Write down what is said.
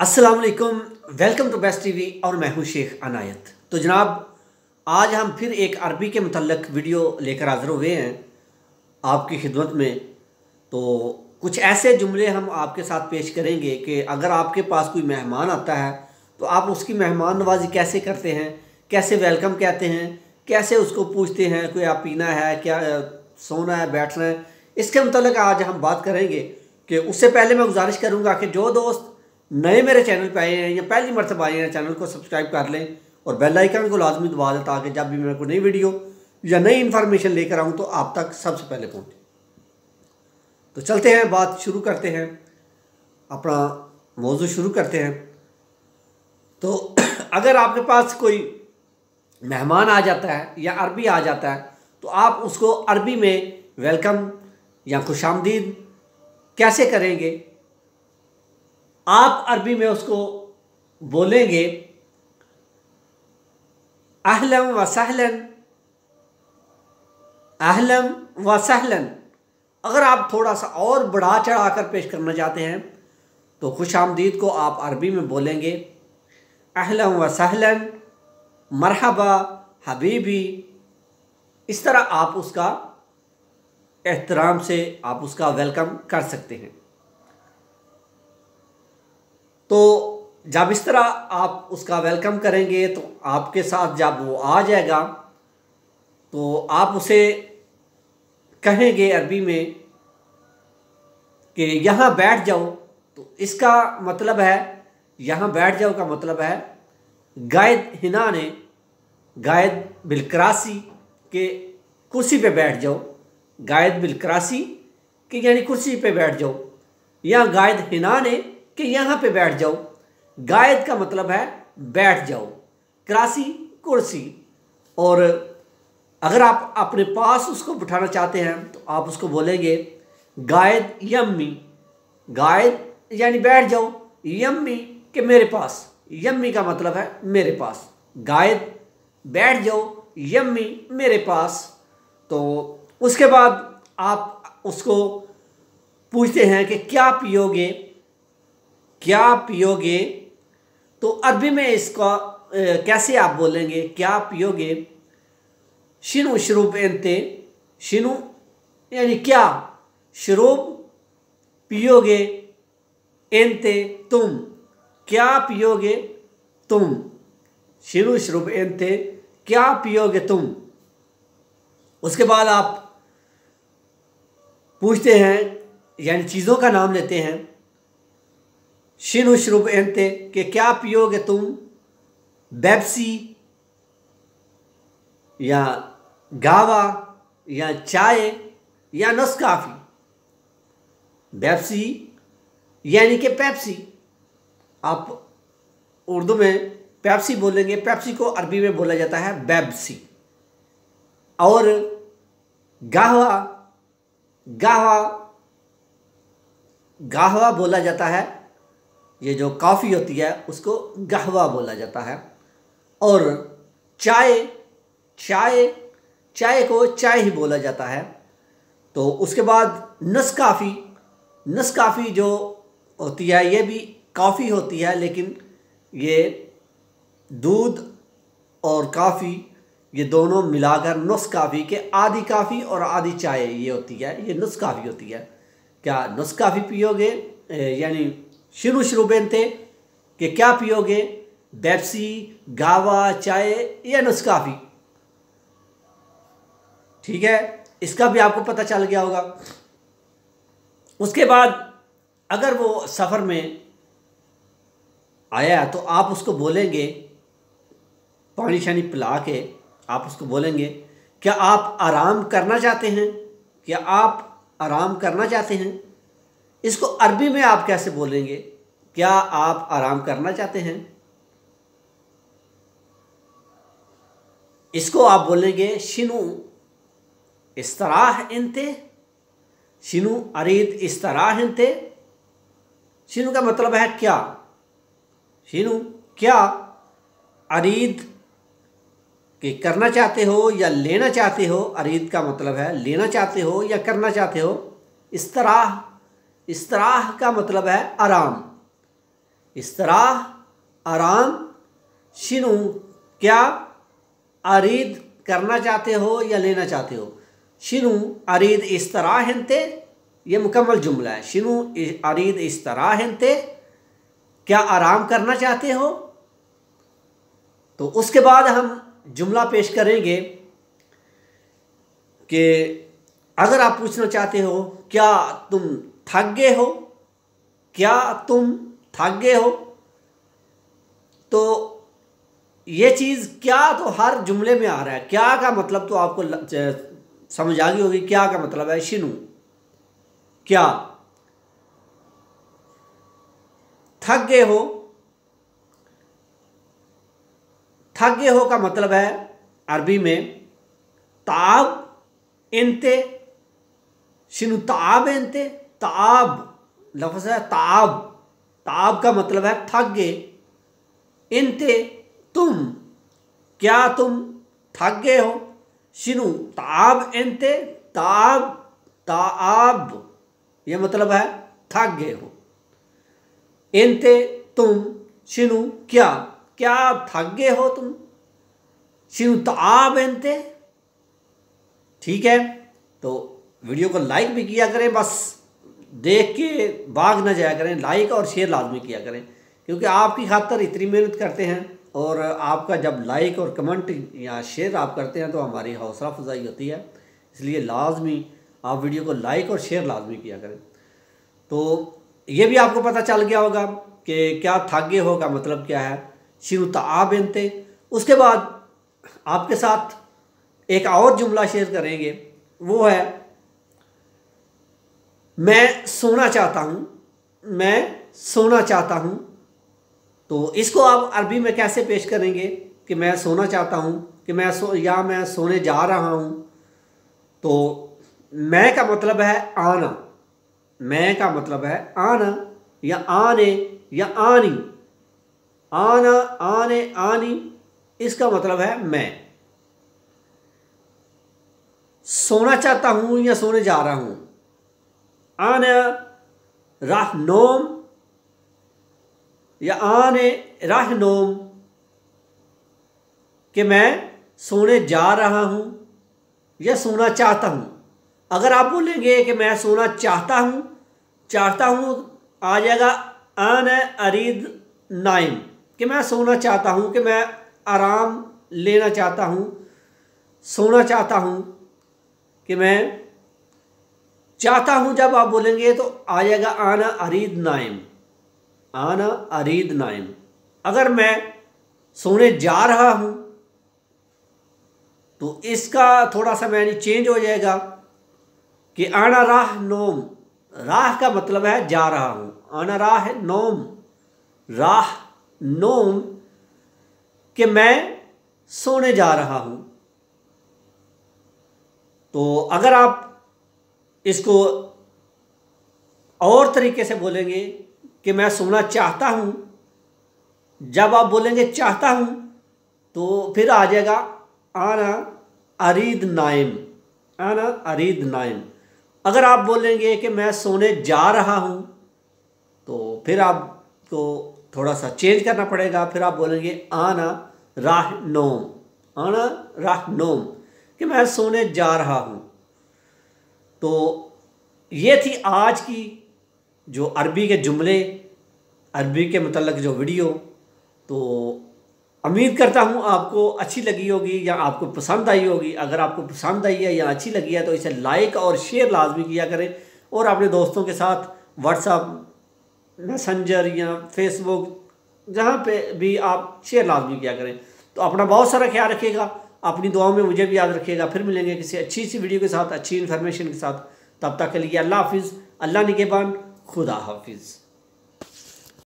अस्सलाम वालेकुम, welcome to best TV और मैं हूं शेख अनायत। तो जनाब, आज हम फिर एक अरबी के मुतल्लक वीडियो लेकर हाज़िर हुए हैं आपकी खिदमत में। तो कुछ ऐसे जुमले हम आपके साथ पेश करेंगे कि अगर आपके पास कोई मेहमान आता है तो आप उसकी मेहमान नवाजी कैसे करते हैं, कैसे वेलकम कहते हैं, कैसे उसको पूछते हैं कोई आप पीना है क्या, सोना है, बैठना है। इसके मुतल्लक आज हम बात करेंगे। कि उससे पहले मैं गुजारिश करूँगा कि जो दोस्त नए मेरे चैनल पे आए हैं या पहली मरतबा आए हैं, चैनल को सब्सक्राइब कर लें और बेल आइकन को लाजमी दबा दें ताकि जब भी मैं कोई नई वीडियो या नई इन्फॉर्मेशन लेकर आऊँ तो आप तक सबसे पहले पहुँचे। तो चलते हैं, बात शुरू करते हैं, अपना मौजू शुरू करते हैं। तो अगर आपके पास कोई मेहमान आ जाता है या अरबी आ जाता है तो आप उसको अरबी में वेलकम या खुशामदीद कैसे करेंगे। आप अरबी में उसको बोलेंगे अहलन व सहलन, अहलन व सहलन। अगर आप थोड़ा सा और बढ़ा चढ़ा कर पेश करना चाहते हैं तो खुशामदीद को आप अरबी में बोलेंगे अहलन व सहलन, मरहबा हबीबी। इस तरह आप उसका एहतराम से आप उसका वेलकम कर सकते हैं। तो जब इस तरह आप उसका वेलकम करेंगे तो आपके साथ जब वो आ जाएगा तो आप उसे कहेंगे अरबी में कि यहाँ बैठ जाओ। तो इसका मतलब है, यहाँ बैठ जाओ का मतलब है गायद हिना ने, गायद बिलक्रासी के कुर्सी पे बैठ जाओ। गायद बिलक्रासी कि यानी कुर्सी पे बैठ जाओ, या गायद हिना ने कि यहाँ पे बैठ जाओ। गायद का मतलब है बैठ जाओ, क्रासी कुर्सी। और अगर आप अपने पास उसको बिठाना चाहते हैं तो आप उसको बोलेंगे गायद यम्मी। गायद यानी बैठ जाओ, यम्मी कि मेरे पास। यम्मी का मतलब है मेरे पास। गायद बैठ जाओ, यम्मी मेरे पास। तो उसके बाद आप उसको पूछते हैं कि क्या पियोगे, क्या पियोगे। तो अरबी में इसका कैसे आप बोलेंगे क्या पियोगे। शिनु शरूब एंते, शिनु यानी क्या, शरूब पियोगे, एंते तुम, क्या पियोगे तुम। शिनु शरूब एंते, क्या पियोगे तुम। उसके बाद आप पूछते हैं यानी चीज़ों का नाम लेते हैं। शिनु शरूब एंते कि क्या पियोगे तुम, बेप्सी या गावा या चाय या नस्काफ़ी। बेप्सी यानी कि पेप्सी, आप उर्दू में पेप्सी बोलेंगे, पेप्सी को अरबी में बोला जाता है बेप्सी। और गाहवा, गाहवा, गाहवा बोला जाता है, ये जो कॉफ़ी होती है उसको गाहवा बोला जाता है। और चाय, चाय, चाय को चाय ही बोला जाता है। तो उसके बाद नस्काफ़ी, नस्काफ़ी जो होती है ये भी कॉफ़ी होती है, लेकिन ये दूध और कॉफ़ी ये दोनों मिलाकर नस्काफ़ी के आधी काफ़ी और आधी चाय ये होती है, ये नस्काफ़ी होती है। क्या नस्काफ़ी पियोगे यानी शिनु शरूबेन थे कि क्या पियोगे, बेप्सी, गावा, चाय या नस्काफ़ी। ठीक है, इसका भी आपको पता चल गया होगा। उसके बाद अगर वो सफ़र में आया तो आप उसको बोलेंगे, पानी शानी पिला के आप उसको बोलेंगे क्या आप आराम करना चाहते हैं, क्या आप आराम करना चाहते हैं। इसको अरबी में आप कैसे बोलेंगे, क्या आप आराम करना चाहते हैं। इसको आप बोलेंगे शिनु इस्तराह इंते, शिनु अरीद इस्तराह इंते। शिनु का मतलब है क्या, शिनु क्या, अरीद कि करना चाहते हो या लेना चाहते हो। अरीद का मतलब है लेना चाहते हो या करना चाहते हो। इस्तराह, इस्तराह का मतलब है आराम। इस्तराह आराम, शिनु क्या अरीद करना चाहते हो या लेना चाहते हो। शिनु अरीद इस्तराहते, ये मुकम्मल जुमला है। शिनु अरीद इस्तराहते, क्या आराम करना चाहते हो। तो उसके बाद हम जुमला पेश करेंगे कि अगर आप पूछना चाहते हो क्या तुम थक गए हो, क्या तुम थक गए हो, तो ये चीज़ क्या तो हर जुमले में आ रहा है। क्या का मतलब तो आपको समझ आ गई होगी। क्या का मतलब है शिनु, क्या। थक गए हो, थक गए हो का मतलब है अरबी में ताब एंते, शिनु ताब एंते। ताब लफ्ज़ है ताब, ताब का मतलब है थक गए। एंते तुम, क्या तुम थक गए हो। शिनु ताब एंते, ताब ताब ये मतलब है थक गए हो। एंते तुम, शिनु क्या, क्या थक गए हो तुम। शिनु ताब एंते। ठीक है, तो वीडियो को लाइक भी किया करें, बस देख के भाग ना जाया करें, लाइक और शेयर लाजमी किया करें, क्योंकि आपकी खातर इतनी मेहनत करते हैं और आपका जब लाइक और कमेंट या शेयर आप करते हैं तो हमारी हौसला अफजाई होती है। इसलिए लाजमी आप वीडियो को लाइक और शेयर लाजमी किया करें। तो ये भी आपको पता चल गया होगा कि क्या थक गए हो का मतलब क्या है, शिनु ताब एंते। उसके बाद आपके साथ एक और जुमला शेयर करेंगे, वो है मैं सोना चाहता हूँ, मैं सोना चाहता हूँ। तो इसको आप अरबी में कैसे पेश करेंगे कि मैं सोना चाहता हूँ, कि मैं मैं सोने जा रहा हूँ। तो मैं का मतलब है आना, मैं का मतलब है आना या आने या आनी। आना, आने, आनी, इसका मतलब है मैं। सोना चाहता हूँ या सोने जा रहा हूँ। आने राह नोम या आने राह नोम, कि मैं सोने जा रहा हूँ या सोना चाहता हूँ। अगर आप बोलेंगे कि मैं सोना चाहता हूँ, चाहता हूँ आ जाएगा आने अरीद नाइम, कि मैं सोना चाहता हूँ, कि मैं आराम लेना चाहता हूँ, सोना चाहता हूँ, कि मैं चाहता हूँ। जब आप बोलेंगे तो आ जाएगा आना अरीद नाइम, आना अरीद नाइम। अगर मैं सोने जा रहा हूँ तो इसका थोड़ा सा मैंने चेंज हो जाएगा कि आना राह नोम। राह का मतलब है जा रहा हूँ, आना राह नोम, राह नोम, कि मैं सोने जा रहा हूँ। तो अगर आप इसको और तरीके से बोलेंगे कि मैं सोना चाहता हूँ, जब आप बोलेंगे चाहता हूँ तो फिर आ जाएगा आना अरीद नाइम, आना अरीद नाइम। अगर आप बोलेंगे कि मैं सोने जा रहा हूँ तो फिर आपको थोड़ा सा चेंज करना पड़ेगा, फिर आप बोलेंगे आना राह नोम, आना राह नोम, कि मैं सोने जा रहा हूँ। तो ये थी आज की जो अरबी के जुमले, अरबी के मतलब जो वीडियो। तो उम्मीद करता हूँ आपको अच्छी लगी होगी या आपको पसंद आई होगी। अगर आपको पसंद आई है या अच्छी लगी है तो इसे लाइक और शेयर लाजमी किया करें और अपने दोस्तों के साथ व्हाट्सएप, मैसेंजर या फेसबुक, जहाँ पे भी आप शेयर लाजमी किया करें। तो अपना बहुत सारा ख्याल रखिएगा, अपनी दुआओं में मुझे भी याद रखिएगा। फिर मिलेंगे किसी अच्छी सी वीडियो के साथ, अच्छी इन्फॉर्मेशन के साथ। तब तक के लिए अल्लाह हाफिज़, अल्लाह निगहबान, खुदा हाफिज़।